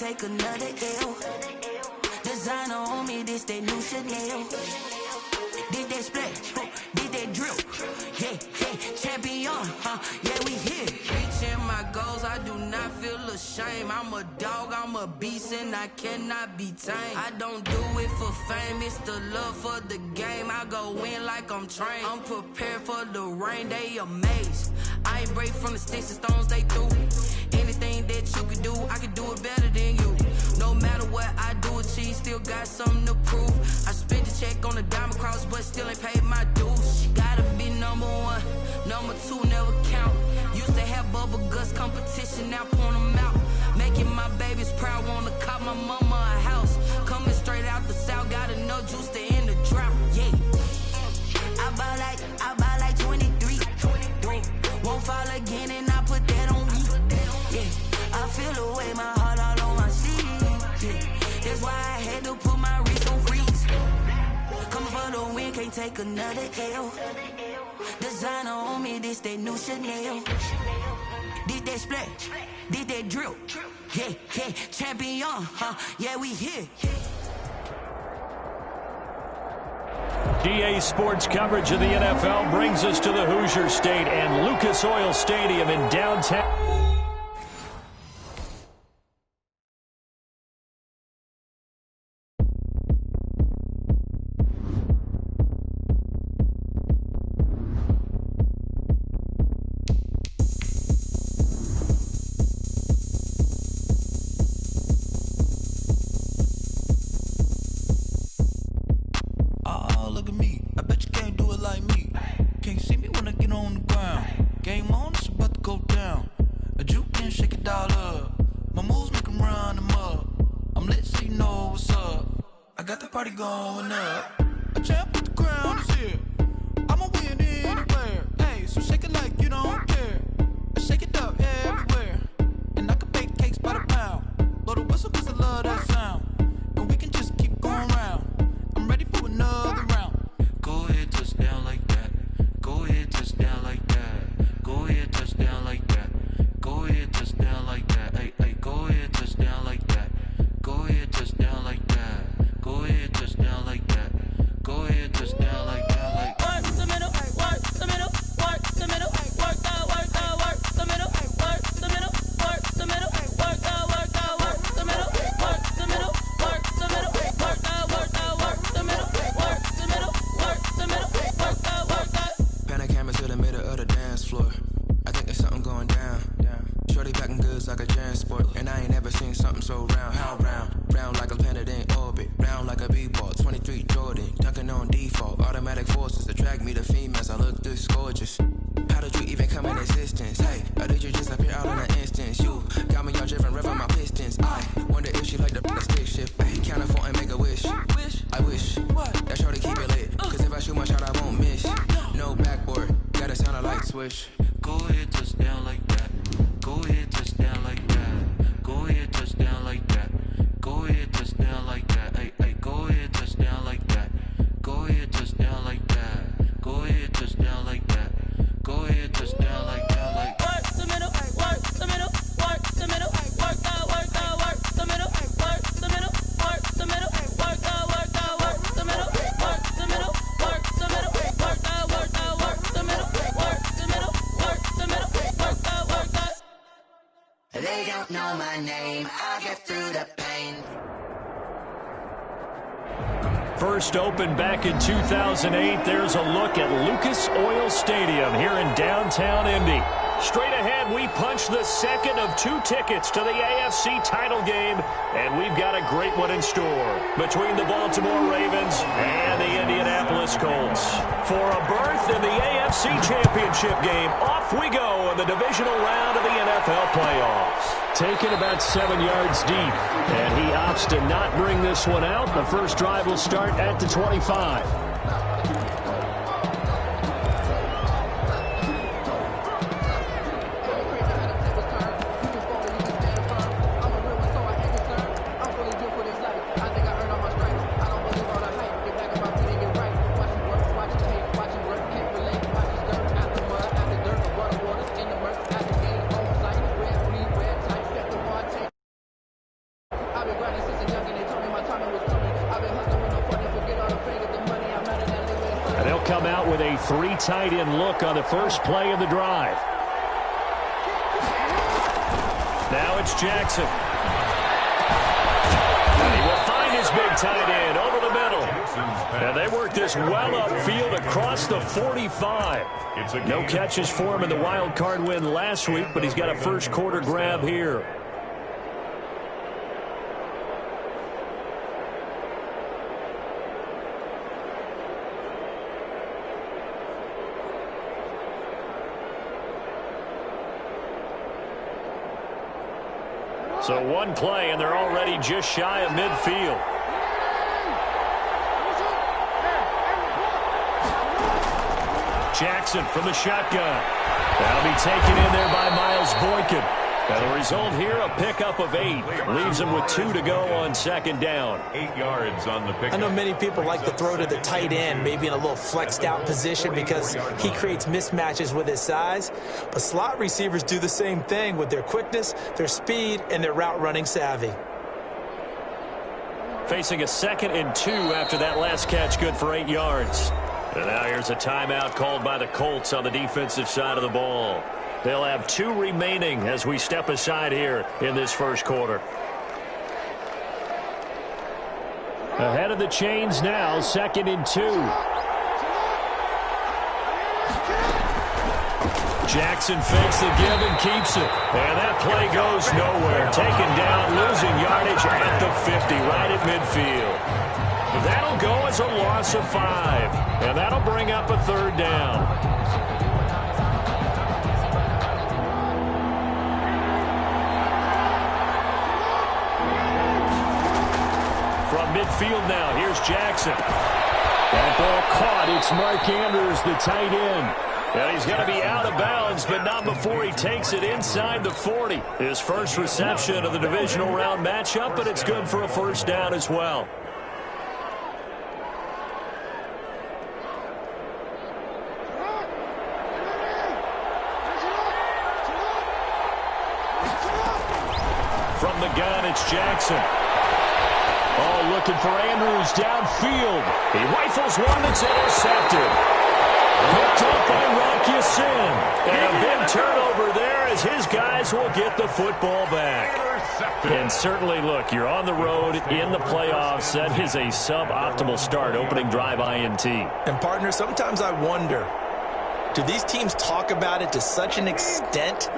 take another L. Designer on me, this that new Chanel. Did that splash, did that drill. Yeah, champion, yeah, we here. Reaching my goals, I do not feel ashamed. I'm a dog, I'm a beast, and I cannot be tamed. I don't do it for fame, it's the love for the game. I go in like I'm trained. I'm prepared for the rain, they amazed. I ain't break from the sticks and stones they threw. Anything that you can do, I can do it better than you. No matter what I do, achieve, still got something to prove. I spent the check on the diamond cross, but still ain't paid my dues. Gotta be number one, number two never count. Used to have bubble guts competition, now point them out. Making my babies proud, wanna cop my mama a house. Coming straight out the south, got enough juice to end the drought. Yeah, I buy like 23. Won't fall again, and I put that on me. Yeah, I feel the way, my heart all on my sleeve. Yeah, that's why I had to put my wrist on freeze. Coming for the win, can't take another L. Designer on me, this that new Chanel. Did that splash, did that drill. Yeah, champion, yeah, we here. EA Sports coverage of the NFL brings us to the Hoosier State and Lucas Oil Stadium in downtown. Going up, a champ with the crown is here. I'ma win anywhere. Hey, so shake it like you don't care. I shake it up everywhere. And I can bake cakes by the pound. Blow the whistle cause I love that sound. And we can just keep going round. I'm ready for another round. Go ahead, touchdown like that. Go ahead, touchdown like that. Go ahead, touchdown like that. Go ahead, touchdown like that. Hey, go ahead, touchdown like that. Go ahead, touchdown like that. Go ahead, touchdown like that. Go ahead, touchdown like that. Like work the middle, work the middle, work the middle, work the middle, work the middle, work the middle, work the middle, work the middle, work the middle, work the middle, work the middle, work the middle, work the. Pan a camera to the middle of the dance floor. I think there's something going down. Shorty packing goods like a transport, and I ain't never seen something so round. How round? Round like a planet in orbit, round like a b-ball. 23 Jordan, dunking on default. Automatic forces attract me to females. I look this gorgeous. How did you even come in existence? Hey, or did you just appear out in an instance? You got me all driven, revving my pistons. I wonder if she like the stick shift. Ay, count a phone and make a wish. I wish that shorty keep it lit. Cause if I shoot my shot, I won't miss. No backboard, gotta sound a light switch. Go ahead, touchdown like that. Go ahead, touchdown like that. Go ahead, touchdown like that. Go ahead, touchdown like that. Hey, go ahead, touchdown like that. Go ahead, touchdown like that. Go ahead, touchdown like that. Go ahead, touchdown like that. Like work the middle, work the middle, work the middle, work the middle, work the middle, work the middle, work the middle, work the middle, work the middle, work the middle, work the middle, work the middle, work the middle, work the. They don't know my name, I get through the pain. First opened back in 2008, there's a look at Lucas Oil Stadium here in downtown Indy. Straight ahead, we punch the second of two tickets to the AFC title game, and we've got a great one in store between the Baltimore Ravens and the Indianapolis Colts. For a berth in the AFC Championship game, off we go in the divisional round of the NFL playoffs. Taken about 7 yards deep, and he opts to not bring this one out. The first drive will start at the 25. come out with a 3 tight end look on the first play of the drive. Now it's Jackson. And he will find his big tight end over the middle. And they work this well upfield across the 45. No catches for him in the wild card win last week, but he's got a first quarter grab here. So one play, and they're already just shy of midfield. Jackson from the shotgun. That'll be taken in there by Miles Boykin. And the result here, a pickup of 8. Leaves him with 2 to go on second down. 8 yards on the pickup. I know many people like to throw to the tight end, maybe in a little flexed out position because he creates mismatches with his size. But slot receivers do the same thing with their quickness, their speed, and their route running savvy. Facing a 2nd and 2 after that last catch, good for 8 yards. And now here's a timeout called by the Colts on the defensive side of the ball. They'll have 2 remaining as we step aside here in this first quarter. Ahead of the chains now, 2nd and 2. Jackson fakes the give and keeps it. And that play goes nowhere. Taken down, losing yardage at the 50, right at midfield. That'll go as a loss of 5. And that'll bring up a 3rd down. From midfield now, here's Jackson. That ball caught. It's Mark Andrews, the tight end. And he's going to be out of bounds, but not before he takes it inside the 40. His first reception of the divisional round matchup, but it's good for a first down as well. From the gun, it's Jackson. Oh, looking for Andrews downfield. He rifles one that's intercepted. Picked up by Rock Ya-Sin. And a big turnover there as his guys will get the football back. And certainly, look, you're on the road in the playoffs. That is a suboptimal start, opening drive INT. And, partner, sometimes I wonder, do these teams talk about it to such an extent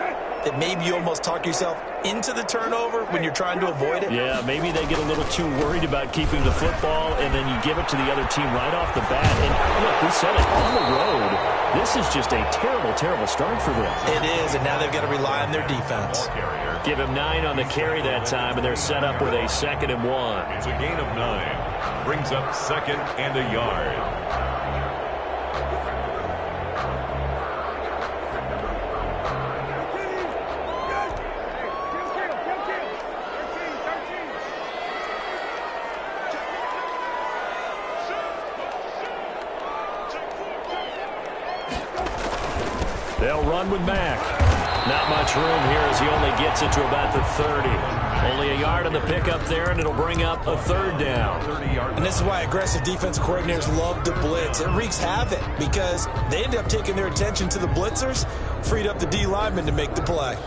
that maybe you almost talk yourself into the turnover when you're trying to avoid it? Yeah, maybe they get a little too worried about keeping the football, and then you give it to the other team right off the bat. And look, we said it, on the road, this is just a terrible, terrible start for them. It is, and now they've got to rely on their defense. Give him 9 on the carry that time, and they're set up with a 2nd and 1. It's a gain of 9. Brings up 2nd and a yard. They'll run with Mack. Not much room here as he only gets it to about the 30. Only a yard on the pickup there, and it'll bring up a 3rd down. And this is why aggressive defensive coordinators love to blitz. It wreaks havoc because they end up taking their attention to the blitzers, freed up the D lineman to make the play.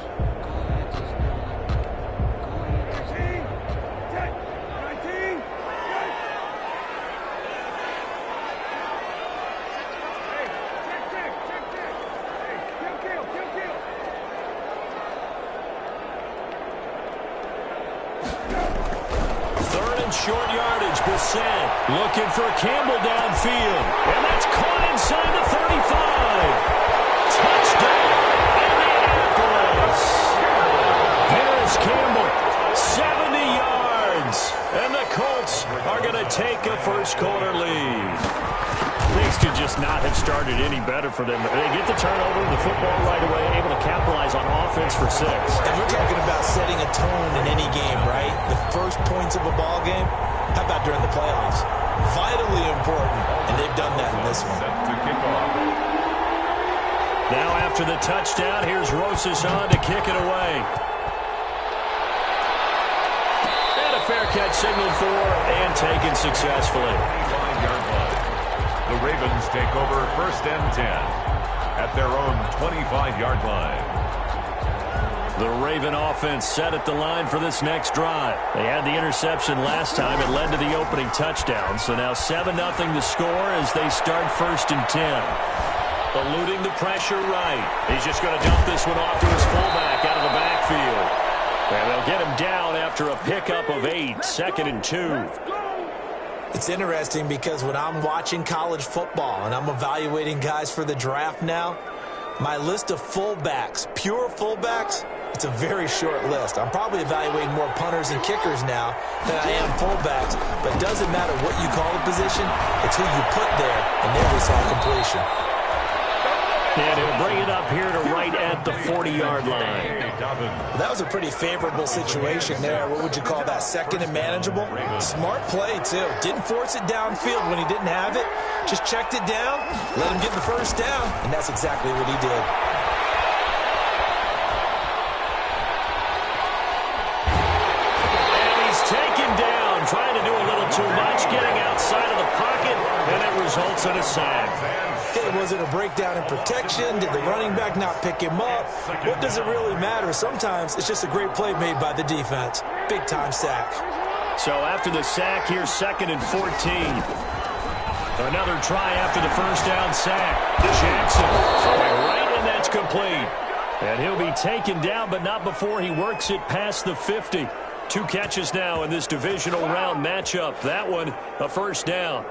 Short yardage, Gyzec looking for Campbell downfield. And that's caught inside the 35. Touchdown, Indianapolis. Here's Campbell, 70 yards. And the Colts are going to take a first quarter lead. Things could just not have started any better for them. They get the turnover, the football right away, able to capitalize on offense for 6. And we're talking about setting a tone in any game, right? The first points of a ball game. How about during the playoffs? Vitally important, and they've done that in this one. Now after the touchdown, here's Rosas on to kick it away. And a fair catch signaled for and taken successfully. The Ravens Ravens take over 1st and 10 at their own 25-yard line. The Raven offense set at the line for this next drive. They had the interception last time. It led to the opening touchdown. So now 7-0 the score as they start 1st and 10. Eluding the pressure right. He's just going to dump this one off to his fullback out of the backfield. And they'll get him down after a pickup of 8, 2nd and 2. It's interesting because when I'm watching college football and I'm evaluating guys for the draft now, my list of fullbacks, pure fullbacks, it's a very short list. I'm probably evaluating more punters and kickers now than I am fullbacks, but it doesn't matter what you call the position, it's who you put there, and there we saw completion. And he'll bring it up here to right at the 40-yard line. That was a pretty favorable situation there. What would you call that? 2nd and manageable? Smart play, too. Didn't force it downfield when he didn't have it. Just checked it down, let him get the 1st down, and that's exactly what he did. And he's taken down, trying to do a little too much, getting outside of the pocket, and it results in a sack. Hey, was it a breakdown in protection? Did the running back not pick him up? What does it really matter? Sometimes it's just a great play made by the defense. Big-time sack. So after the sack, here's 2nd and 14. Another try after the 1st down sack. Jackson throwing right, and that's complete. And he'll be taken down, but not before he works it past the 50. 2 catches now in this divisional round matchup. That one, a 1st down.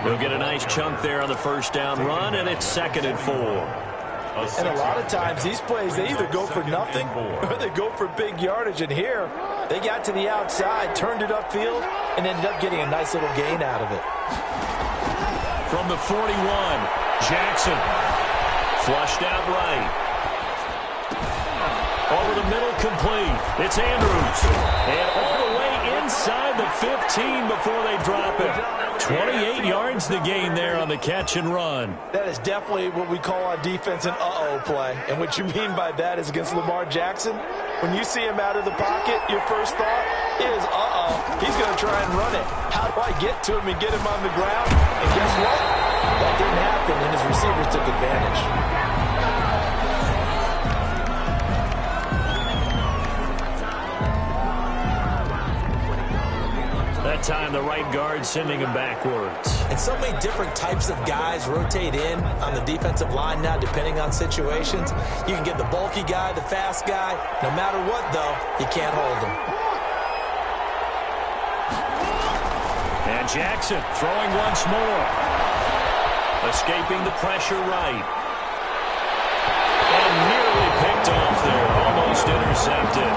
He'll get a nice chunk there on the 1st down run, and it's 2nd and 4. And a lot of times these plays, they either go for nothing or they go for big yardage. And here, they got to the outside, turned it upfield, and ended up getting a nice little gain out of it. From the 41, Jackson flushed out right. Over the middle, complete. It's Andrews. And all the way inside the 15 before they drop it. 28 yards the gain there on the catch and run. That is definitely what we call on defense an uh-oh play. And what you mean by that is against Lamar Jackson, when you see him out of the pocket, your first thought is, uh-oh, he's going to try and run it. How do I get to him and get him on the ground? And guess what? That didn't happen, and his receivers took advantage. That time the right guard sending him backwards. And so many different types of guys rotate in on the defensive line now depending on situations. You can get the bulky guy, the fast guy. No matter what, though, you can't hold him. And Jackson throwing once more. Escaping the pressure right. And nearly picked off there. Almost intercepted.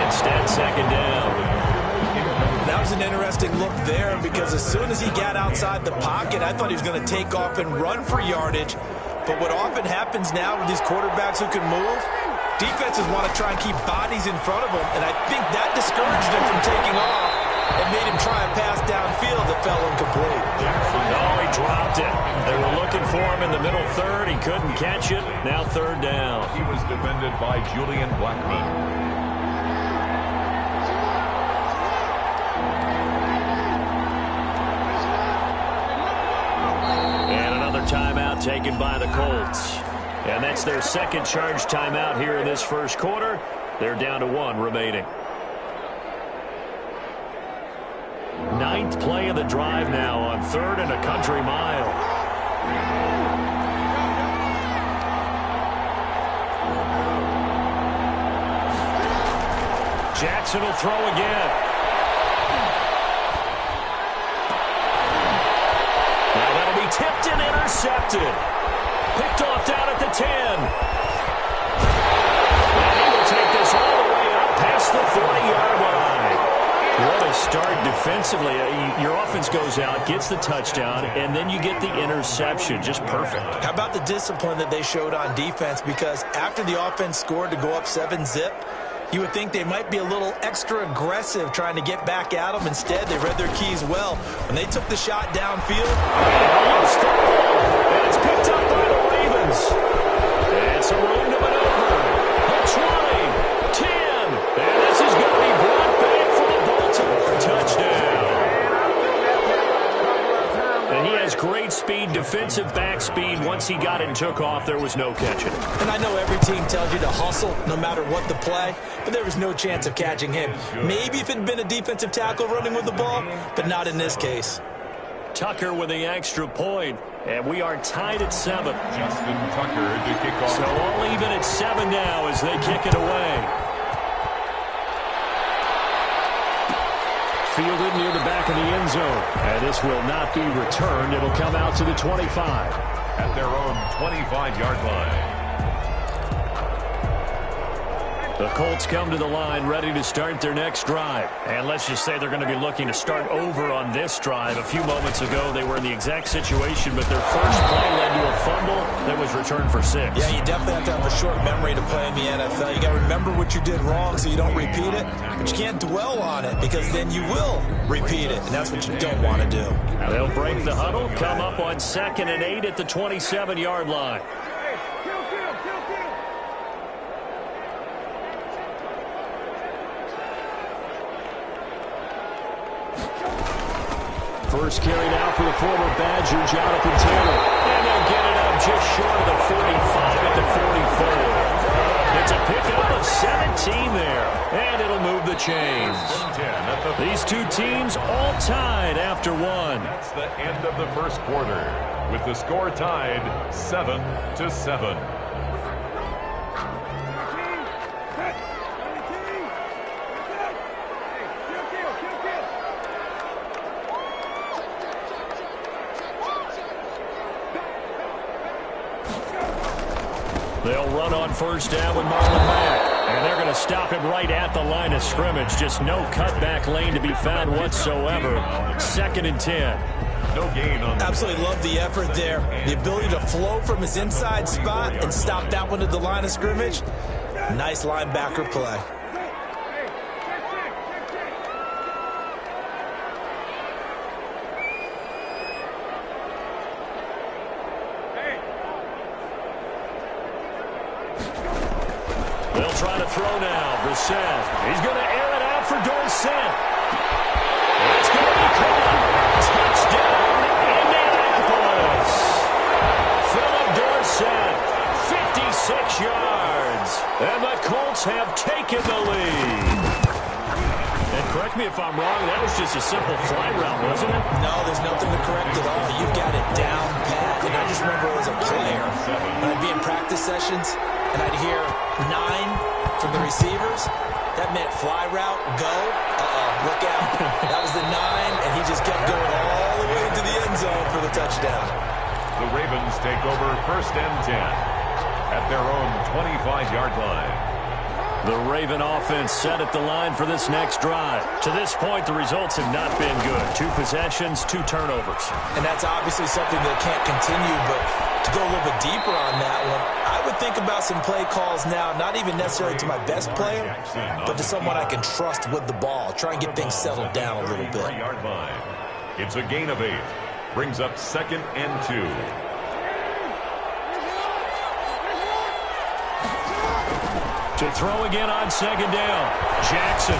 Instead, 2nd down. That was an interesting look there because as soon as he got outside the pocket, I thought he was going to take off and run for yardage. But what often happens now with these quarterbacks who can move, defenses want to try and keep bodies in front of them, and I think that discouraged him from taking off and made him try a pass downfield that fell incomplete. No, he dropped it. They were looking for him in the middle 3rd. He couldn't catch it. Now 3rd down. He was defended by Julian Blackman. Timeout taken by the Colts. And that's their 2nd charge timeout here in this 1st quarter. They're down to 1 remaining. 9th play of the drive now on 3rd and a country mile. Jackson will throw again. Tipped and intercepted. Picked off down at the 10. And he will take this all the way up past the 40-yard line. What a start defensively. Your offense goes out, gets the touchdown, and then you get the interception. Just perfect. How about the discipline that they showed on defense? Because after the offense scored to go up 7-zip, You would think they might be a little extra aggressive trying to get back at them. Instead, they read their keys well. When they took the shot downfield, and it's picked up by the Ravens. It's a room to maneuver. A 20, 10, and this is going to be brought back for the Baltimore touchdown. And he has great speed, defensive back speed. Once he got it and took off, there was no catching. And I know every team tells you to hustle no matter what the play, but there was no chance of catching him. Maybe if it had been a defensive tackle running with the ball, but not in this case. Tucker with the extra point, and we are tied at 7. Justin Tucker to kick off. So all even at 7 now as they kick it away. Fielded near the back of the end zone. And this will not be returned. It'll come out to the 25. At their own 25-yard line. The Colts come to the line ready to start their next drive. And let's just say they're going to be looking to start over on this drive. A few moments ago, they were in the exact situation, but their first play led to a fumble that was returned for 6. Yeah, you definitely have to have a short memory to play in the NFL. You got to remember what you did wrong so you don't repeat it, but you can't dwell on it because then you will repeat it, and that's what you don't want to do. They'll break the huddle, come up on 2nd and 8 at the 27-yard line. First carry now for the former Badger, Jonathan Taylor. And they'll get it up just short of the 45 at the 44. It's a pickup of 17 there. And it'll move the chains. These two teams all tied after 1. That's the end of the first quarter, with the score tied 7-7. They'll run on first down with Marlon Mack. And they're going to stop him right at the line of scrimmage. Just no cutback lane to be found whatsoever. 2nd and 10. No gain on. Absolutely love the effort there. The ability to flow from his inside spot and stop that one at the line of scrimmage. Nice linebacker play. They'll try to throw now. Brissett. He's going to air it out for Dorsett. It's going to be caught. Touchdown, Indianapolis. Philip Dorsett, 56 yards. And the Colts have taken the lead. And correct me if I'm wrong, that was just a simple fly route, wasn't it? No, there's nothing to correct at all. You've got it down pat. And I just remember as a player, when I'd be in practice sessions, and I'd hear 9 from the receivers. That meant fly route, go. Look out. That was the 9, and he just kept going all the way into the end zone for the touchdown. The Ravens take over 1st and 10 at their own 25-yard line. The Raven offense set at the line for this next drive. To this point, the results have not been good. 2 possessions, 2 turnovers. And that's obviously something that can't continue, but to go a little bit deeper on that one, I would think about some play calls now, not even necessarily to my best player, but to someone I can trust with the ball. Try and get things settled down a little bit. It's a gain of 8. Brings up 2nd and 2. To throw again on 2nd down. Jackson.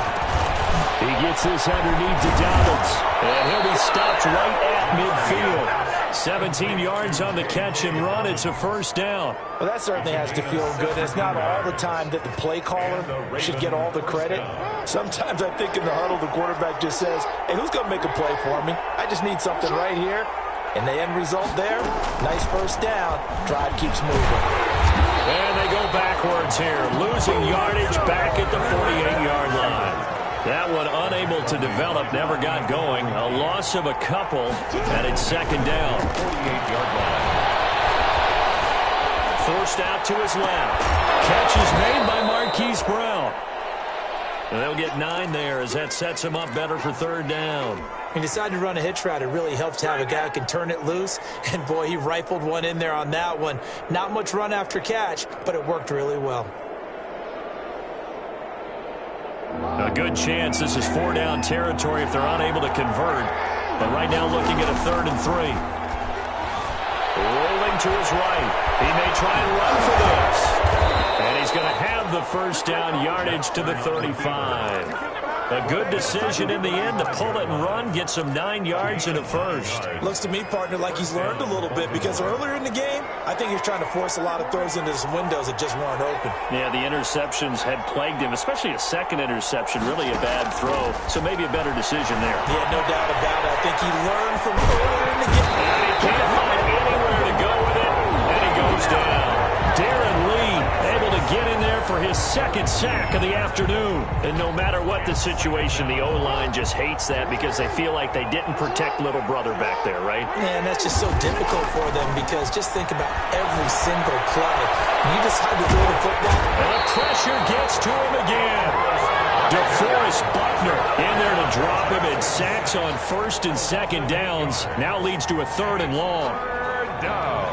He gets this underneath to Dobbins. And he'll be stopped right at midfield. 17 yards on the catch and run. It's a 1st down. Well, that certainly has to feel good. It's not all the time that the play caller should get all the credit. Sometimes I think in the huddle, the quarterback just says, hey, who's going to make a play for me? I just need something right here. And the end result there, nice 1st down. Drive keeps moving. And they go backwards here, losing yardage back at the 48-yard line. That one unable to develop, never got going. A loss of a couple, and it's 2nd down. 48-yard line. Forced out to his left. Catch is made by Marquise Brown. And they'll get 9 there as that sets him up better for 3rd down. He decided to run a hitch route. It really helps to have a guy who can turn it loose. And, boy, he rifled one in there on that one. Not much run after catch, but it worked really well. A good chance this is 4-down territory if they're unable to convert. But right now looking at a 3rd and 3. Rolling to his right. He may try and run for this. And he's going to have the first down yardage to the 35. A good decision in the end to pull it and run, get some 9 yards and a first. Looks to me, partner, like he's learned a little bit because earlier in the game, I think he was trying to force a lot of throws into some windows that just weren't open. Yeah, the interceptions had plagued him, especially a second interception, really a bad throw. So maybe a better decision there. Yeah, no doubt about it. I think he learned from earlier in the game. And he can't find anywhere to go with it, and he goes down. Darren Lee able to get in there for his 2nd sack of the afternoon. And no matter what the situation, the O-line just hates that because they feel like they didn't protect little brother back there, right? Yeah, and that's just so difficult for them because just think about every single play. When you decide to throw the football. And the pressure gets to him again. DeForest Buckner in there to drop him, and sacks on 1st and 2nd downs. Now leads to a 3rd and long. 3rd down.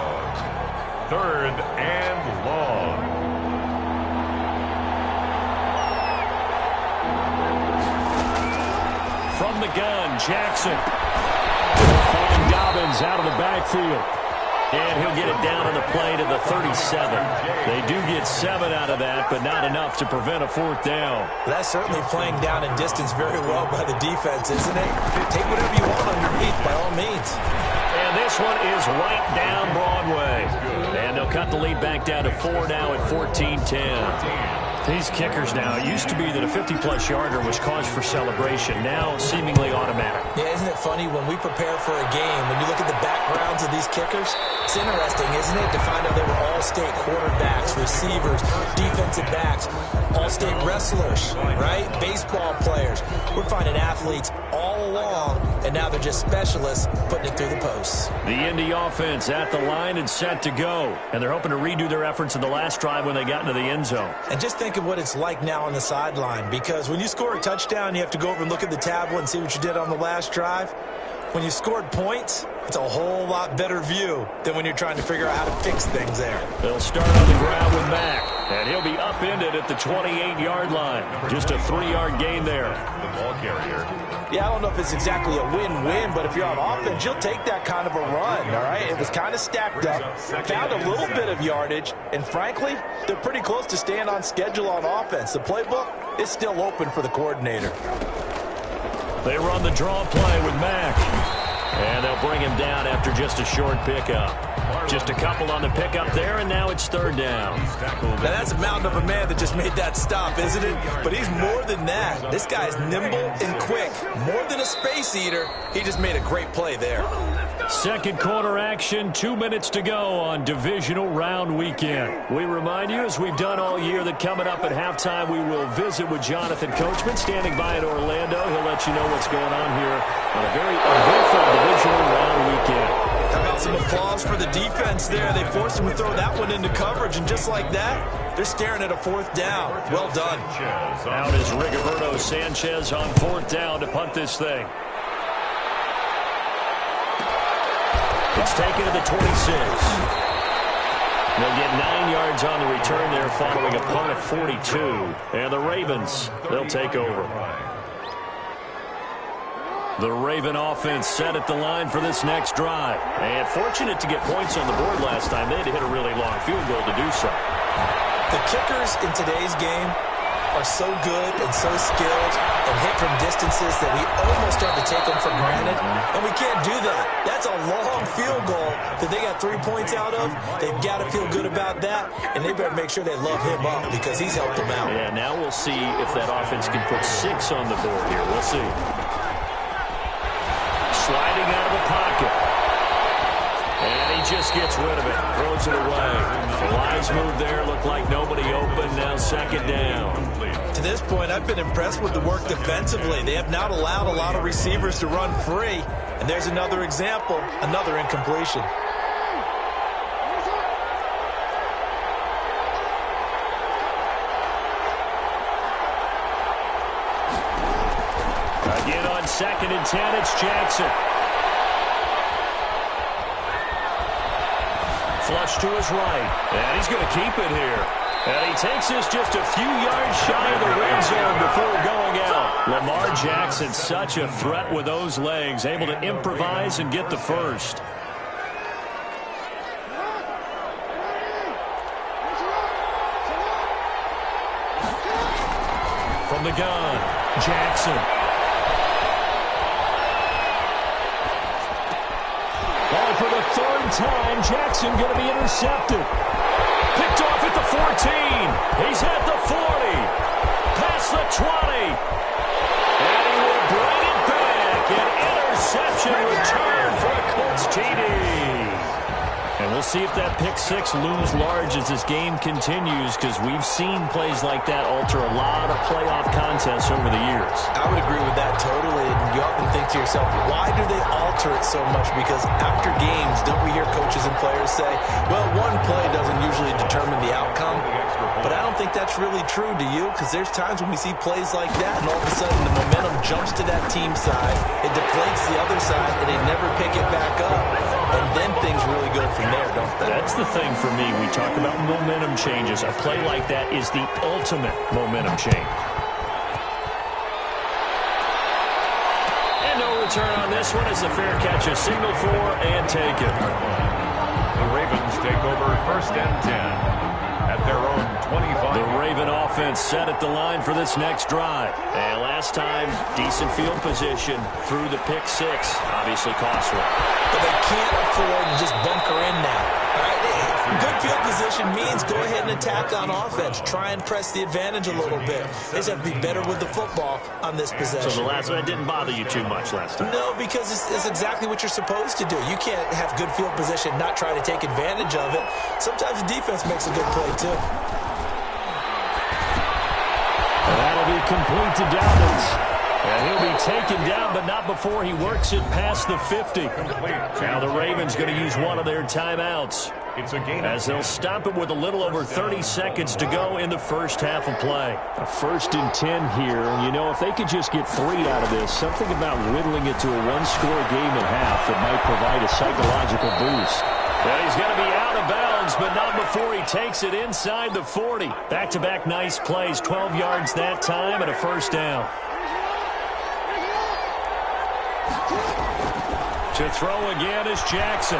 3rd and long. From the gun, Jackson. Finding Dobbins out of the backfield. And he'll get it down on the play to the 37. They do get 7 out of that, but not enough to prevent a 4th down. That's certainly playing down in distance very well by the defense, isn't it? Take whatever you want underneath, by all means. And this one is right down Broadway. And they'll cut the lead back down to 4 now at 14-10. These kickers now, it used to be that a 50-plus yarder was cause for celebration. Now seemingly automatic. Yeah, isn't it funny when we prepare for a game, when you look at the backgrounds of these kickers, it's interesting, isn't it, to find out they were all-state quarterbacks, receivers, defensive backs, all-state wrestlers, right? Baseball players. We're finding athletes all along, and now they're just specialists putting it through the posts. The Indy offense at the line and set to go. And they're hoping to redo their efforts in the last drive when they got into the end zone. And just think of what it's like now on the sideline, because when you score a touchdown, you have to go over and look at the tablet and see what you did on the last drive. When you scored points, it's a whole lot better view than when you're trying to figure out how to fix things there. They'll start on the ground with Mack, and he'll be upended at the 28-yard line. Just a 3-yard gain there. The ball carrier. Yeah, I don't know if it's exactly a win-win, but if you're on offense, you'll take that kind of a run, all right? It was kind of stacked up, found a little bit of yardage, and frankly, they're pretty close to staying on schedule on offense. The playbook is still open for the coordinator. They run the draw play with Mack, and they'll bring him down after just a short pickup. Just a couple on the pickup there, and now it's 3rd down. Now, that's a mountain of a man that just made that stop, isn't it? But he's more than that. This guy's nimble and quick. More than a space eater, he just made a great play there. Second quarter action, 2 minutes to go on divisional round weekend. We remind you, as we've done all year, that coming up at halftime, we will visit with Jonathan Coachman, standing by in Orlando. He'll let you know what's going on here on a very eventful divisional round weekend. How about some applause for the defense there? They forced him to throw that one into coverage, and just like that, they're staring at a 4th down. Well done. Out is Rigoberto Sanchez on 4th down to punt this thing. It's taken to the 26. They'll get 9 yards on the return there following a punt of 42. And the Ravens, they'll take over. The Raven offense set at the line for this next drive. And fortunate to get points on the board last time. They had to hit a really long field goal to do so. The kickers in today's game are so good and so skilled and hit from distances that we almost start to take them for granted, and we can't do that. That's a long field goal that they got 3 points out of. They've got to feel good about that, and they better make sure they love him up because he's helped them out. Yeah, now we'll see if that offense can put 6 on the board here. We'll see. Sliding out of the pocket. And he just gets rid of it. Throws it away. The lines move there. Looked like nobody open. Now 2nd down. To this point, I've been impressed with the work defensively. They have not allowed a lot of receivers to run free. And there's another example, another incompletion. Again on 2nd and 10, it's Jackson. Flush to his right, and he's going to keep it here. And he takes this just a few yards shy of the red zone before going out. Lamar Jackson, such a threat with those legs, able to improvise and get the first. From the gun, Jackson. And for the third time, Jackson going to be intercepted. Picked off at the 14. He's at the 40. Past the 20. And he will bring it back. An interception return for a Colts TD. And we'll see if that pick six looms large as this game continues, because we've seen plays like that alter a lot of playoff contests over the years. I would agree with that totally. And you often think to yourself, why do they alter it so much? Because after games, don't we hear coaches and players say, well, one play doesn't usually determine the outcome? But I don't think that's really true, do you? Because there's times when we see plays like that, and all of a sudden the momentum jumps to that team side, it deflates the other side, and they never pick it back up. And then things really go from there, don't they? That's the thing for me. We talk about momentum changes. A play like that is the ultimate momentum change. And no return on this one. It's a fair catch, a signal for, and take it. The Ravens take over 1st and 10 at their own 25. The Raven offense set at the line for this next drive. And last time, decent field position through the pick six. Obviously costly. But they can't afford to just bunker in now. All right? Good field position means go ahead and attack on offense. Try and press the advantage a little bit. They just have to be better with the football on this possession. So the last one didn't bother you too much last time? No, because it's exactly what you're supposed to do. You can't have good field position, not try to take advantage of it. Sometimes the defense makes a good play, too. And that'll be complete to Dobbins. And he'll be taken down, but not before he works it past the 50. Now the Ravens going to use one of their timeouts, as they'll stop it with a little over 30 seconds to go in the first half of play. A 1st and 10 here. You know, if they could just get 3 out of this, something about whittling it to a one-score game at half that might provide a psychological boost. Well, he's going to be out of bounds, but not before he takes it inside the 40. Back-to-back nice plays, 12 yards that time and a first down. To throw again is Jackson.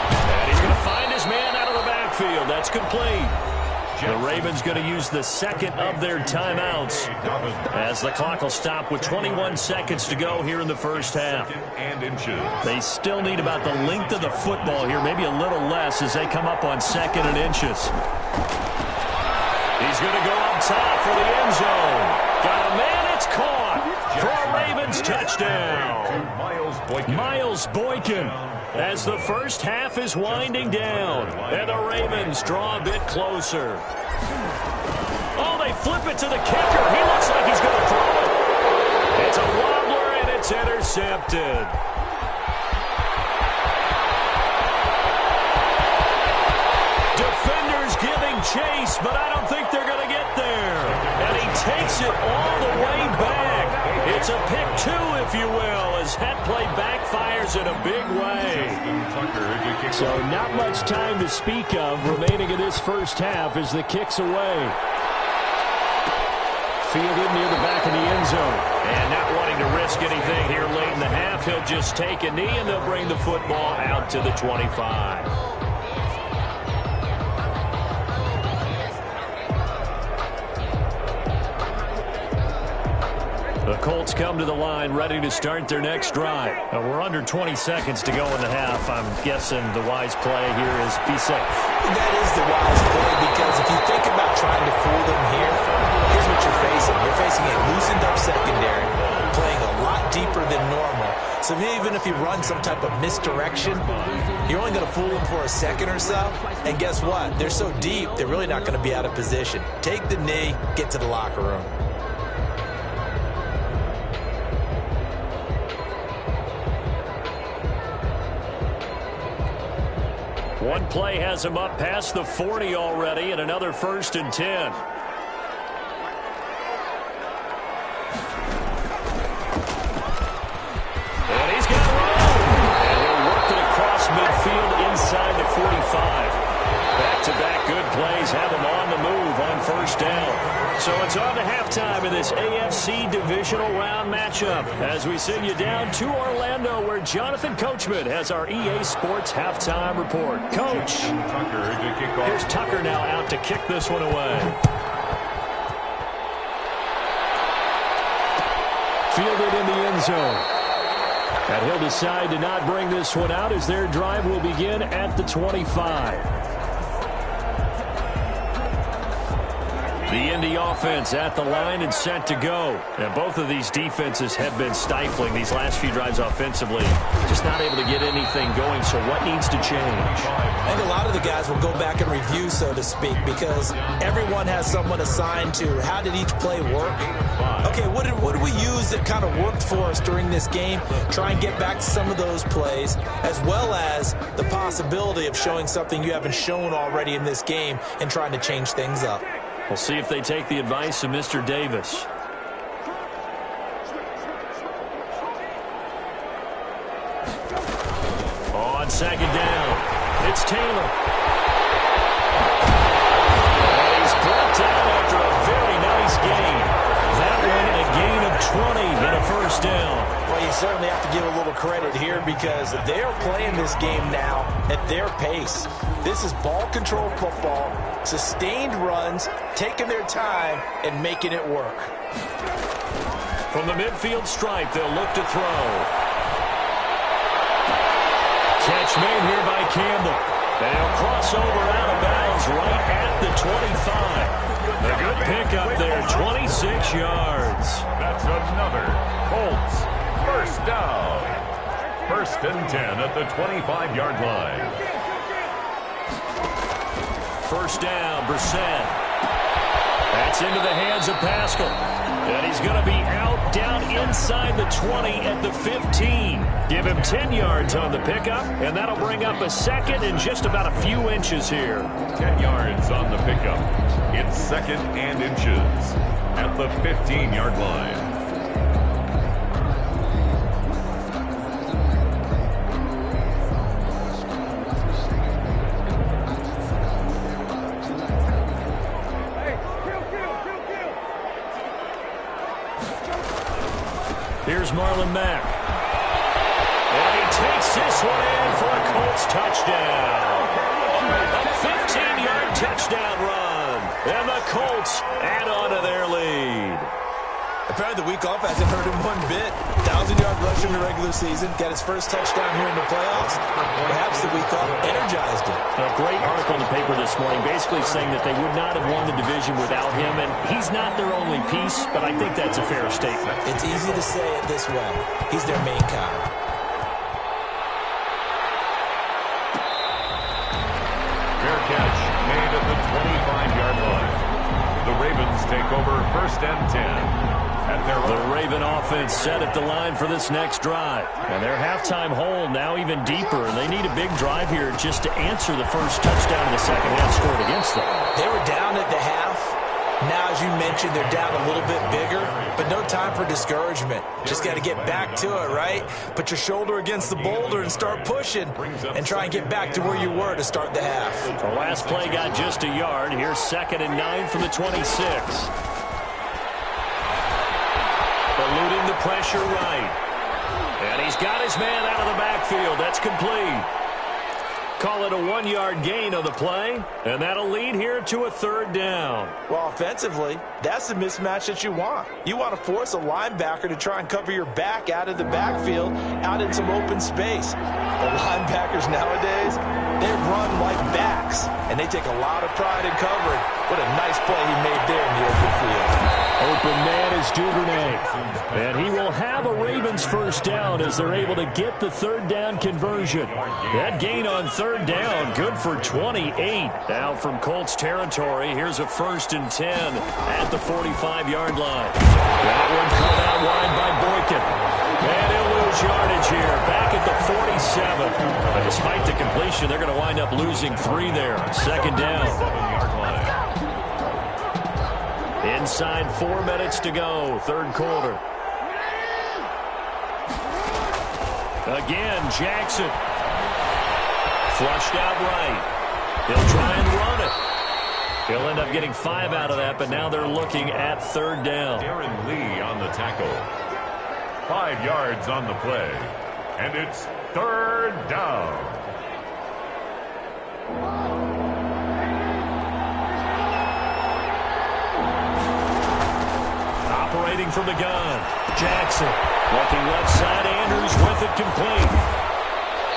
And he's going to find his man out of the backfield. That's complete. The Ravens going to use the second of their timeouts, as the clock will stop with 21 seconds to go here in the first half. They still need about the length of the football here, maybe a little less, as they come up on 2nd and inches. He's going to go up top for the end zone. Got a man, it's caught for a Ravens touchdown. Miles Boykin, as the first half is winding down, and the Ravens draw a bit closer. Oh, they flip it to the kicker. He looks like he's going to throw it. It's a wobbler, and it's intercepted. Defenders giving chase, but I don't think they're going to get there. And he takes it all the way back. It's a pick 2, if you will, as that play backfires in a big way. So not much time to speak of remaining in this first half as the kick's away. Fielded near the back of the end zone. And not wanting to risk anything here late in the half, he'll just take a knee and they'll bring the football out to the 25. The Colts come to the line ready to start their next drive. We're under 20 seconds to go in the half. I'm guessing the wise play here is be safe. That is the wise play, because if you think about trying to fool them here, here's what you're facing. You're facing a loosened up secondary, playing a lot deeper than normal. So even if you run some type of misdirection, you're only going to fool them for a second or so. And guess what? They're so deep, they're really not going to be out of position. Take the knee, get to the locker room. One play has him up past the 40 already, and another 1st and 10. And he's got room. And he'll work it across midfield inside the 45. Back-to-back good plays NFC Divisional Round matchup as we send you down to Orlando where Jonathan Coachman has our EA Sports Halftime Report. Coach, here's Tucker now out to kick this one away. Fielded in the end zone. And he'll decide to not bring this one out as their drive will begin at the 25. The Indy offense at the line and set to go. And both of these defenses have been stifling these last few drives offensively. Just not able to get anything going, so what needs to change? I think a lot of the guys will go back and review, so to speak, because everyone has someone assigned to how did each play work. Okay, what did we use that kind of worked for us during this game? Try and get back to some of those plays, as well as the possibility of showing something you haven't shown already in this game and trying to change things up. We'll see if they take the advice of Mr. Davis. On second down, it's Taylor. And he's brought down after a very nice gain. That one a gain of 20 and a first down. Well, you certainly have to give a little credit here because they're playing this game now at their pace. This is ball control football, sustained runs, taking their time and making it work. From the midfield stripe, they'll look to throw. Catch made here by Campbell. They'll cross over out of bounds right at the 25. A good pickup there, 26 yards. That's another Colts first down. First and 10 at the 25-yard line. First down, Brissett. That's into the hands of Pascal. And he's going to be out down inside the 20 at the 15. Give him 10 yards on the pickup, and that'll bring up a second and just about a few inches here. 10 yards on the pickup. It's second and inches at the 15-yard line. Here's Marlon Mack. And he takes this one in for a Colts touchdown. A 15-yard touchdown run. And the Colts add on to their lead. Apparently the week off hasn't hurt him one bit. 1,000-yard rush in the regular season. Got his first touchdown here in the playoffs. Perhaps the week off energized him. A great article in the paper this morning basically saying that they would not have won the division without him. And he's not their only piece, but I think that's a fair statement. It's easy to say it this way. He's their main guy. Fair catch made at the 25-yard line. The Ravens take over first and 10. The Raven offense set at the line for this next drive. And their halftime hole now even deeper. And they need a big drive here just to answer the first touchdown in the second half scored against them. They were down at the half. Now, as you mentioned, they're down a little bit bigger, but no time for discouragement. Just got to get back to it, right? Put your shoulder against the boulder and start pushing and try and get back to where you were to start the half. The last play got just a yard. Here's second and 9 from the 26. Eluding the pressure right. And he's got his man out of the backfield. That's complete. Call it a 1-yard gain on the play, and that'll lead here to a third down. Well, offensively, that's the mismatch that you want. You want to force a linebacker to try and cover your back out of the backfield, out in some open space. The linebackers nowadays, they run like backs, and they take a lot of pride in covering. What a nice play he made there in the open field. Open man is Duvernay. And he will have a Ravens first down as they're able to get the third down conversion. That gain on third down, good for 28. Now from Colts territory, here's a first and 10 at the 45-yard line. That one cut out wide by Boykin. And he'll lose yardage here, back at the 47. But despite the completion, they're going to wind up losing 3 there. Second down. Inside 4 minutes to go, third quarter. Again, Jackson. Flushed out right. He'll try and run it. He'll end up getting 5 out of that, but now they're looking at third down. Aaron Lee on the tackle. 5 yards on the play. And it's third down. Operating from the gun, Jackson. Looking left side, Andrews with it complete.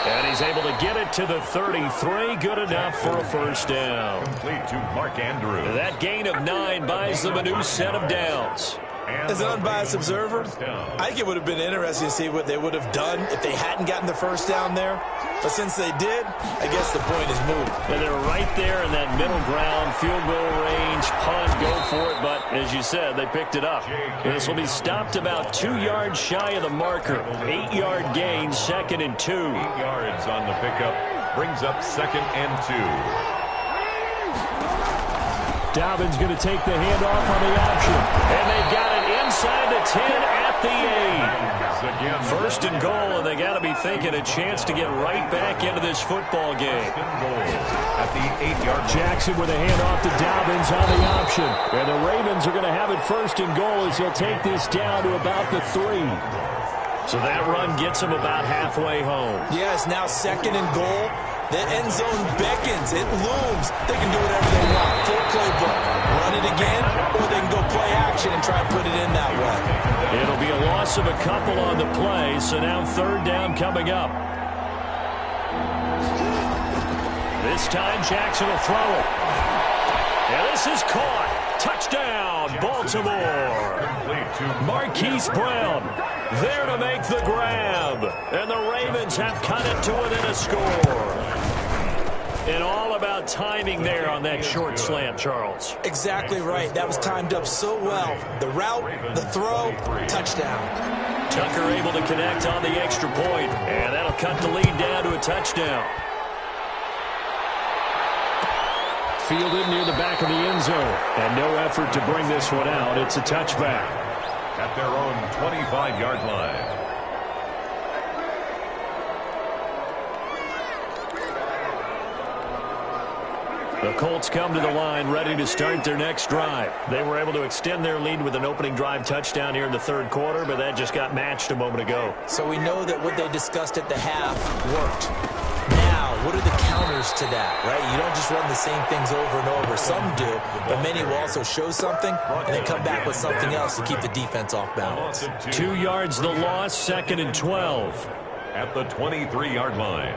And he's able to get it to the 33. Good enough for a first down. Complete to Mark Andrews. That gain of 9 buys them a new set of downs. As an unbiased observer, I think it would have been interesting to see what they would have done if they hadn't gotten the first down there. But since they did, I guess the point is moved. And they're right there in that middle ground, field goal range, punt, go for it. But as you said, they picked it up. This will be stopped about 2 yards shy of the marker. 8-yard gain, 2nd and 2. 8 yards on the pickup, brings up 2nd and 2. Dobbins going to take the handoff on the option. And they've got it inside the 10 at the 8. First and goal, and they got to be thinking a chance to get right back into this football game. At the 8-yard line. Jackson with a handoff to Dobbins on the option. And the Ravens are going to have it first and goal as he'll take this down to about the 3. So that run gets him about halfway home. Yeah, it's now 2nd and goal. The end zone beckons. It looms. They can do whatever they want. Full playbook. Run it again, or they can go play action and try and put it in that way. It'll be a loss of a couple on the play, so now third down coming up. This time Jackson will throw it. And this is caught. Touchdown, Baltimore. Marquise Brown there to make the grab. And the Ravens have cut it to within a score. And all about timing there on that short slant, Charles. Exactly right. That was timed up so well. The route, the throw, touchdown. Tucker able to connect on the extra point. And that'll cut the lead down to a touchdown. Fielded near the back of the end zone. And no effort to bring this one out. It's a touchback. At their own 25-yard line. The Colts come to the line ready to start their next drive. They were able to extend their lead with an opening drive touchdown here in the third quarter, but that just got matched a moment ago. So we know that what they discussed at the half worked. Now, what are the counters to that, right? You don't just run the same things over and over. Some do, but many will also show something and then come back with something else to keep the defense off balance. 2 yards the loss, 2nd and 12. At the 23-yard line.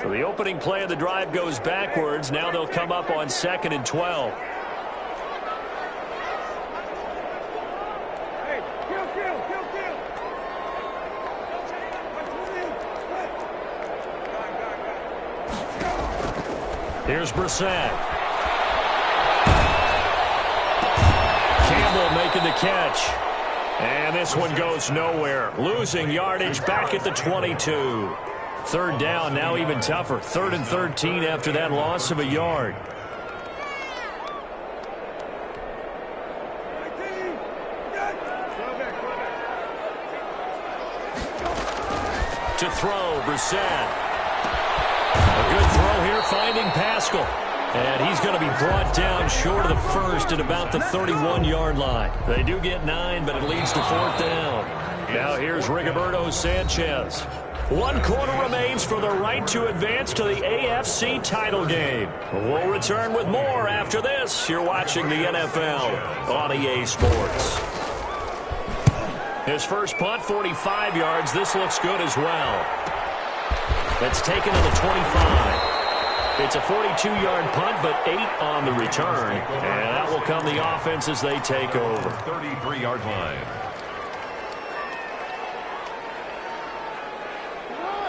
So the opening play of the drive goes backwards. Now they'll come up on 2nd and 12. Here's Brissett. Campbell making the catch. And this one goes nowhere. Losing yardage back at the 22. Third down, now even tougher. 3rd and 13 after that loss of a yard. To throw, Brissett. A good throw here, finding Pascal. And he's going to be brought down short of the first at about the 31-yard line. They do get 9, but it leads to 4th down. Now here's Rigoberto Sanchez. 1 quarter remains for the right to advance to the AFC title game. We'll return with more after this. You're watching the NFL on EA Sports. His first punt, 45 yards. This looks good as well. That's taken to the 25. It's a 42-yard punt, but 8 on the return. And that will come the offense as they take over. 33-yard line.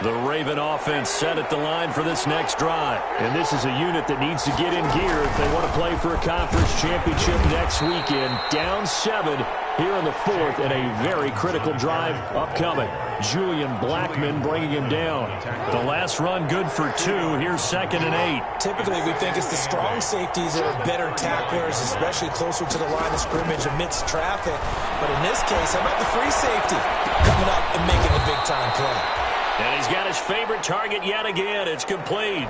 The Raven offense set at the line for this next drive. And this is a unit that needs to get in gear if they want to play for a conference championship next weekend. Down 7 here in the fourth, and a very critical drive upcoming. Julian Blackmon bringing him down. The last run good for 2. Here's 2nd and 8. Typically, we think it's the strong safeties that are better tacklers, especially closer to the line of scrimmage amidst traffic. But in this case, how about the free safety coming up and making the big-time play? And he's got his favorite target yet again. It's complete.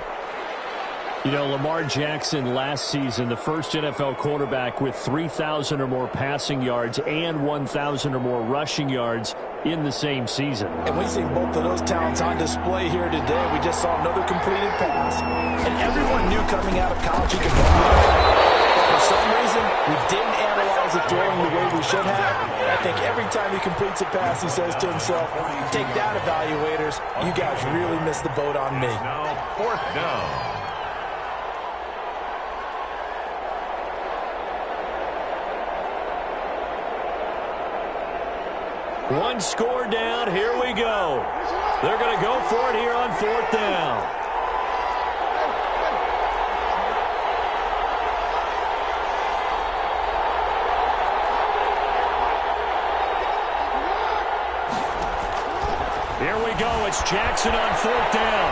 You know, Lamar Jackson last season, the first NFL quarterback with 3,000 or more passing yards and 1,000 or more rushing yards in the same season. And we see both of those talents on display here today. We just saw another completed pass. And everyone knew coming out of college he could run. But for some reason, we didn't analyze the throwing the way we should have. And I think every time he completes a pass, he says to himself, take that, evaluators. You guys really missed the boat on me. Now 4th down. One score down. Here we go. They're going to go for it here on 4th down. Here we go. It's Jackson on 4th down.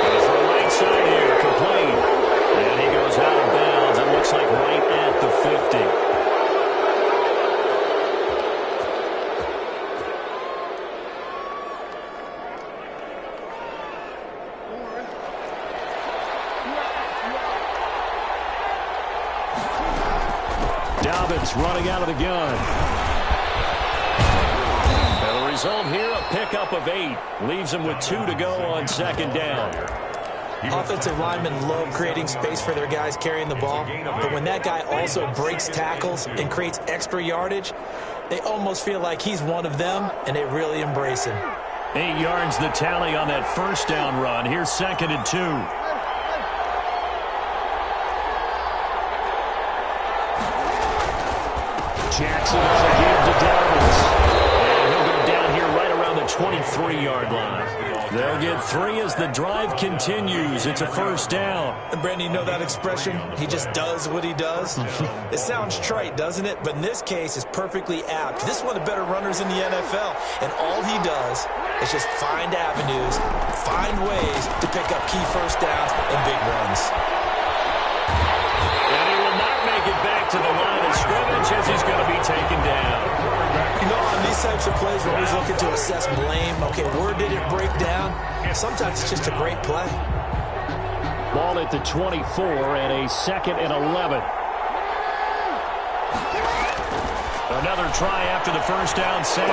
Goes for the right side here. Complete. And he goes out of bounds. It looks like right at the 50. Running out of the gun. And the result here, a pickup of 8. Leaves him with 2 to go on 2nd down. Offensive linemen love creating space for their guys carrying the ball, but when that guy also breaks tackles and creates extra yardage, they almost feel like he's one of them, and they really embrace him. 8 yards the tally on that 1st down run. Here's 2nd and 2. Jackson will give to Dallas. And he'll go down here right around the 23-yard line. They'll get 3 as the drive continues. It's a 1st down. And Brandon, you know that expression? He just does what he does? It sounds trite, doesn't it? But in this case, it's perfectly apt. This is one of the better runners in the NFL. And all he does is just find avenues, find ways to pick up key 1st downs and big runs. Get back to the line of scrimmage as he's going to be taken down. You know, on these types of plays, we're always looking to assess blame. Okay, where did it break down? Sometimes it's just a great play. Ball at the 24 and a 2nd and 11. Another try after the 1st down sack.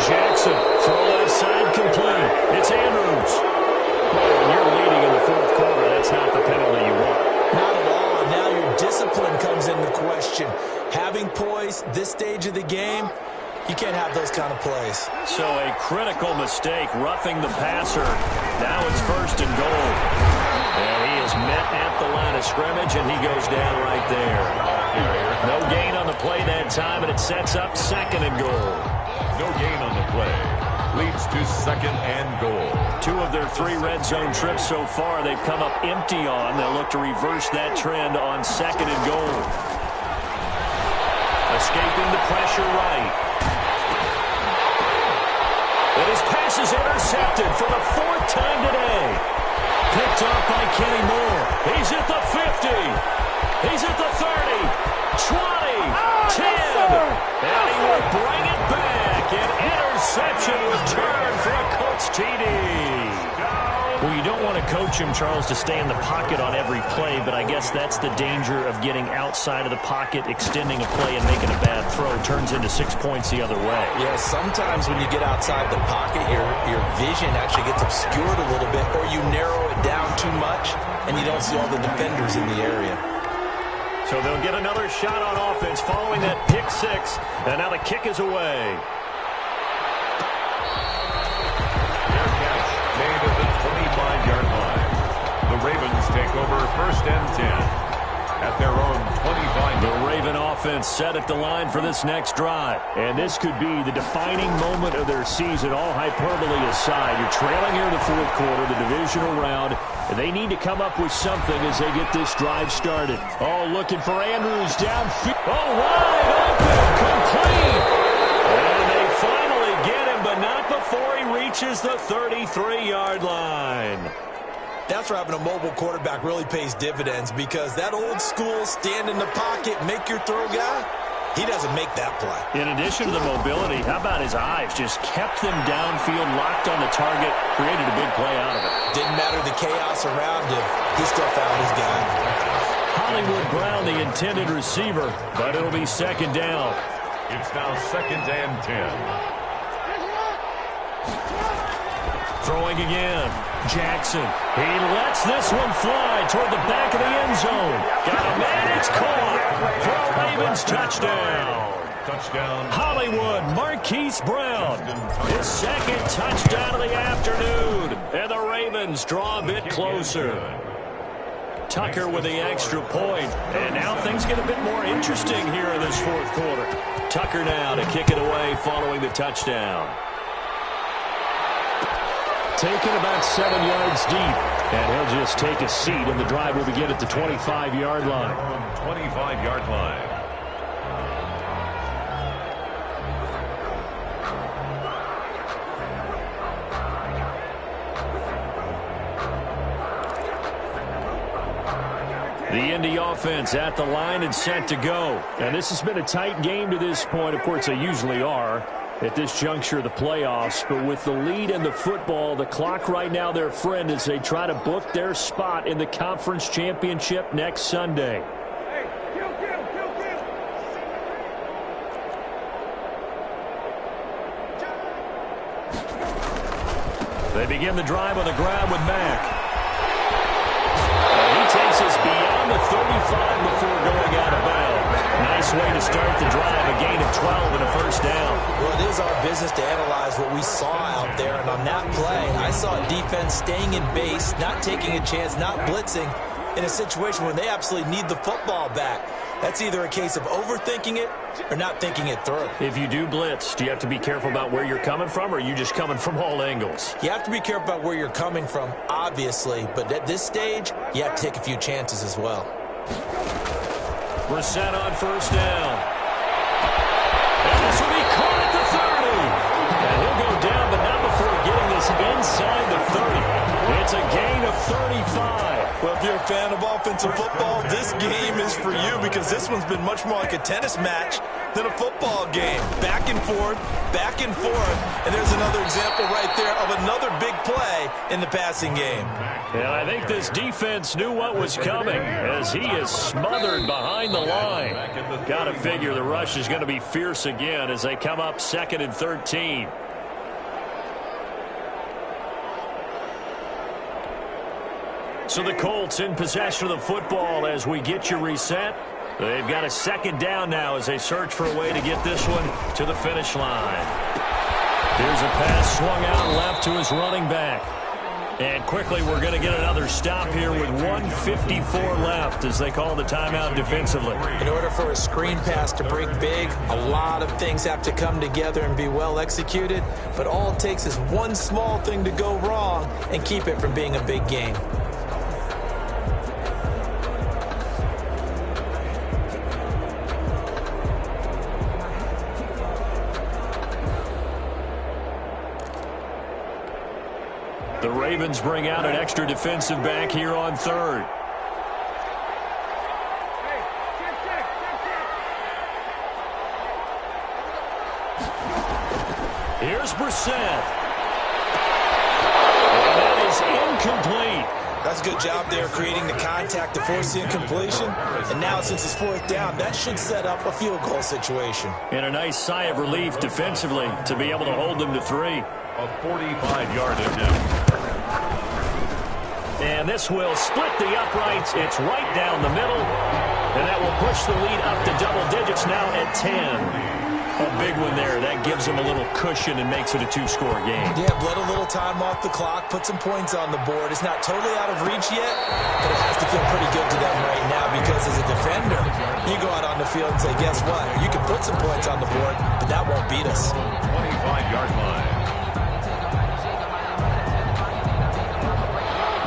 Jackson, throw left side complete. It's Andrews. Well, when you're leading in the 4th quarter, that's not the penalty you want. Not at all. Now your discipline comes into question. Having poise this stage of the game, you can't have those kind of plays. So a critical mistake, roughing the passer. Now it's 1st and goal. And he is met at the line of scrimmage, and he goes down right there. No gain on the play that time, and it sets up 2nd and goal. No gain on the play. Leads to 2nd and goal. 2 of their 3 red zone trips so far, they've come up empty on. They'll look to reverse that trend on 2nd and goal. Escaping the pressure right. And his pass is intercepted for the 4th time today. Picked off by Kenny Moore. He's at the 50. He's at the 30. 20. 10. And he will bring it back. An interception return for a Colts TD. Well, you don't want to coach him, Charles, to stay in the pocket on every play, but I guess that's the danger of getting outside of the pocket, extending a play, and making a bad throw. Turns into 6 points the other way. Yeah, sometimes when you get outside the pocket, your vision actually gets obscured a little bit, or you narrow it down too much, and you don't see all the defenders in the area. So they'll get another shot on offense following that pick 6, and now the kick is away. Made at the 25-yard line. The Ravens take over 1st and 10 at their own 25. The Raven offense offense set at the line for this next drive. And this could be the defining moment of their season, all hyperbole aside. You're trailing here in the fourth quarter, the divisional round, and they need to come up with something as they get this drive started. Oh, looking for Andrews downfield. Oh, wide open, complete. And they finally get him, but not before he reaches the 33-yard line. That's where having a mobile quarterback really pays dividends, because that old school stand in the pocket, make your throw guy, he doesn't make that play. In addition to the mobility, how about his eyes? Just kept them downfield, locked on the target, created a big play out of it. Didn't matter the chaos around him. He still found his guy. Hollywood Brown, the intended receiver, but it'll be second down. It's now 2nd and 10. Throwing again. Jackson. He lets this one fly toward the back of the end zone. Got a man. It's caught for a Ravens touchdown. Touchdown. Hollywood Marquise Brown. His second touchdown of the afternoon. And the Ravens draw a bit closer. Tucker with the extra point. And now things get a bit more interesting here in this fourth quarter. Tucker now to kick it away following the touchdown. Taken about 7 yards deep. And he'll just take a seat, and the drive will begin at the 25-yard line. 25-yard line. The Indy offense at the line and set to go. And this has been a tight game to this point. Of course, they usually are at this juncture of the playoffs. But with the lead in the football, the clock right now their friend as they try to book their spot in the conference championship next Sunday. They begin the drive on the ground with Mack. He takes us beyond the 35 before going out of bounds. Nice way to start the drive, a gain of 12 and a first down. Well, it is our business to analyze what we saw out there, and on that play, I saw a defense staying in base, not taking a chance, not blitzing, in a situation where they absolutely need the football back. That's either a case of overthinking it or not thinking it through. If you do blitz, do you have to be careful about where you're coming from, or are you just coming from all angles? You have to be careful about where you're coming from, obviously, but at this stage, you have to take a few chances as well. We're set on first down. And this will be caught at the 30. And he'll go down, but not before getting this inside the 30. It's a gain of 35. Well, if you're a fan of offensive football, this game is for you, because this one's been much more like a tennis match than a football game. Back and forth, and there's another example right there of another big play in the passing game. And I think this defense knew what was coming as he is smothered behind the line. Got to figure the rush is going to be fierce again as they come up 2nd and 13. So the Colts in possession of the football as we get you reset. They've got a second down now as they search for a way to get this one to the finish line. Here's a pass swung out left to his running back. And quickly we're going to get another stop here with 1:54 left as they call the timeout defensively. In order for a screen pass to break big, a lot of things have to come together and be well executed. But all it takes is one small thing to go wrong and keep it from being a big game. The Ravens bring out an extra defensive back here on third. Here's Brissett. And that is incomplete. That's a good job there, creating the contact to force the incompletion. And now, since it's fourth down, that should set up a field goal situation. And a nice sigh of relief defensively to be able to hold them to 3. A 45-yard attempt. And this will split the uprights. It's right down the middle. And that will push the lead up to double digits now at 10. A big one there. That gives them a little cushion and makes it a 2-score game. Yeah, bled a little time off the clock, put some points on the board. It's not totally out of reach yet, but it has to feel pretty good to them right now because as a defender, You go out on the field and say, guess what? You can put some points on the board, but that won't beat us. 25-yard line.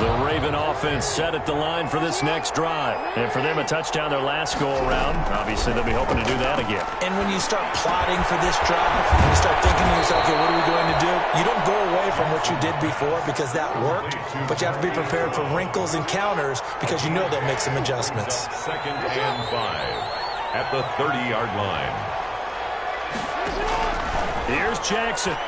The Raven offense set at the line for this next drive. And for them, a touchdown their last go-around. Obviously, they'll be hoping to do that again. And when you start plotting for this drive, when you start thinking to yourself, okay, what are we going to do? You don't go away from what you did before because that worked, but you have to be prepared for wrinkles and counters because you know they'll make some adjustments. 2nd and 5 at the 30-yard line. Here's Jackson.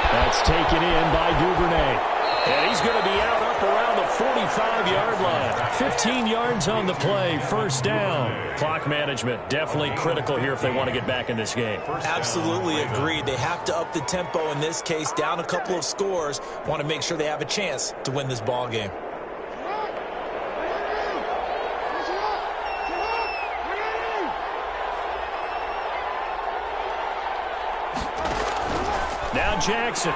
That's taken in by Duvernay. And he's going to be out up around the 45-yard line. 15 yards on the play, first down. Clock management, definitely critical here if they want to get back in this game. Absolutely agreed. They have to up the tempo in this case, down a couple of scores. Want to make sure they have a chance to win this ball game. Now Jackson.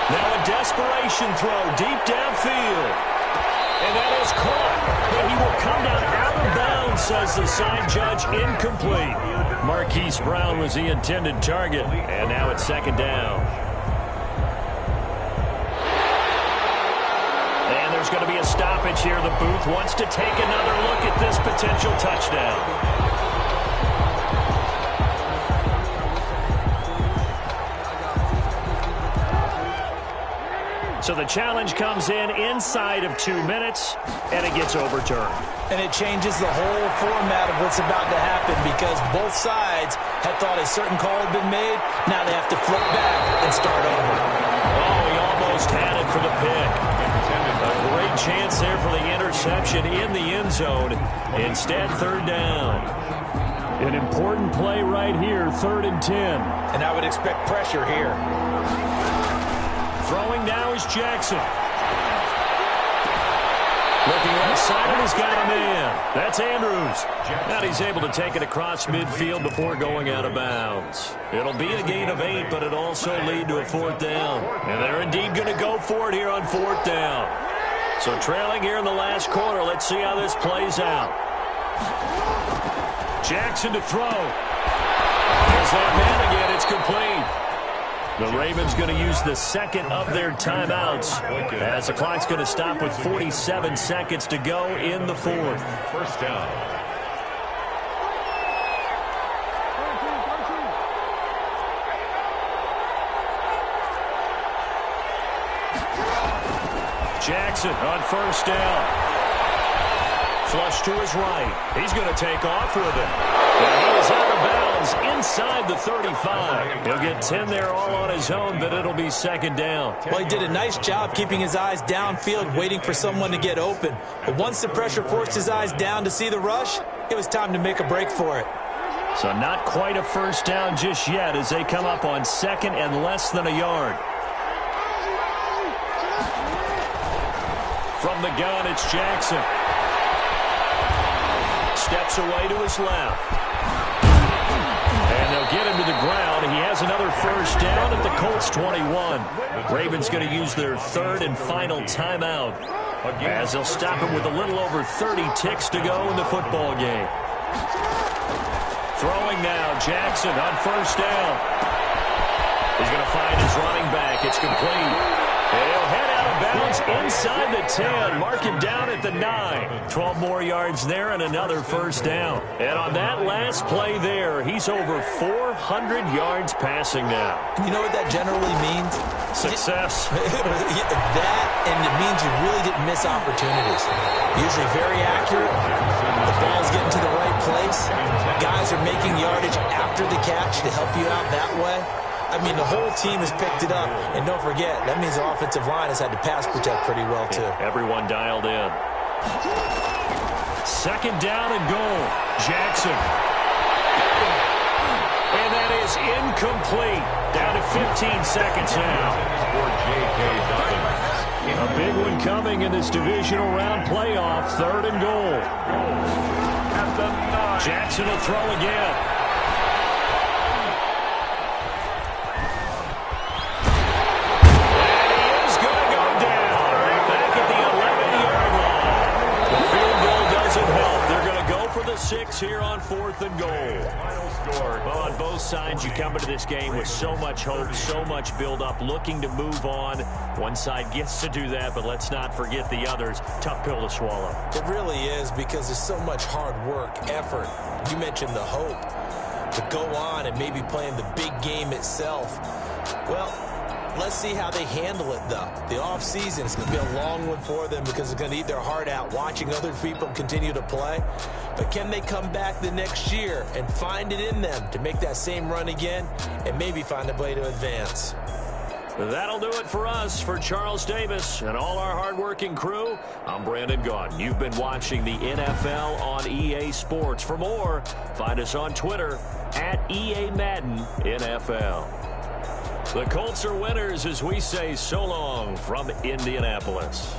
Now a desperation throw deep downfield. And that is caught. But he will come down out of bounds, says the side judge. Incomplete. Marquise Brown was the intended target. And now it's 2nd down. And there's going to be a stoppage here. The booth wants to take another look at this potential touchdown. So the challenge comes in inside of 2 minutes, and it gets overturned. And it changes the whole format of what's about to happen because both sides had thought a certain call had been made. Now they have to flip back and start over. Oh, he almost had it for the pick. A great chance there for the interception in the end zone. Instead, 3rd down. An important play right here, 3rd and 10. And I would expect pressure here. Throwing now is Jackson. Looking left side, and he's got a man. That's Andrews. Now he's able to take it across midfield before going out of bounds. It'll be a gain of 8, but it'll also lead to a 4th down. And they're indeed going to go for it here on 4th down. So trailing here in the last quarter. Let's see how this plays out. Jackson to throw. There's that man again. It's complete. The Ravens going to use the 2nd of their timeouts as the clock's going to stop with 47 seconds to go in the 4th. First down. Jackson on 1st down. Flush to his right. He's going to take off with it. And he is out of bounds inside the 35. He'll get 10 there all on his own, but it'll be 2nd down. Well, he did a nice job keeping his eyes downfield, waiting for someone to get open. But once the pressure forced his eyes down to see the rush, it was time to make a break for it. So not quite a 1st down just yet as they come up on 2nd and less than a yard. From the gun, it's Jackson. Steps away to his left. And they'll get him to the ground. He has another 1st down at the Colts 21. Ravens going to use their 3rd and final timeout as they'll stop him with a little over 30 ticks to go in the football game. Throwing now, Jackson on 1st down. He's going to find his running back. It's complete. And he'll head out of bounds inside the 10. Mark him down at the 9. 12 more yards there and another 1st down. And on that last play there, he's over 400 yards passing now. You know what that generally means? Success. That, and it means you really didn't miss opportunities. Usually very accurate. The ball's getting to the right place. Guys are making yardage after the catch to help you out that way. I mean, the whole team has picked it up. And don't forget, that means the offensive line has had to pass protect pretty well, too. Everyone dialed in. 2nd down and goal. Jackson. And that is incomplete. Down to 15 seconds now. For J.K. Dobbins. A big one coming in this divisional round playoff. 3rd and goal. At the 9. Jackson will throw again. 6 here on 4th and goal. Final score. Well, on both sides, you come into this game with so much hope, so much build-up, looking to move on. One side gets to do that, but let's not forget the others. Tough pill to swallow. It really is, because there's so much hard work, effort. You mentioned the hope to go on and maybe playing the big game itself. Well, let's see how they handle it, though. The offseason is going to be a long one for them, because they're going to eat their heart out watching other people continue to play. But can they come back the next year and find it in them to make that same run again and maybe find a way to advance? That'll do it for us. For Charles Davis and all our hardworking crew, I'm Brandon Gaudin. You've been watching the NFL on EA Sports. For more, find us on Twitter at EA Madden NFL. The Colts are winners as we say so long from Indianapolis.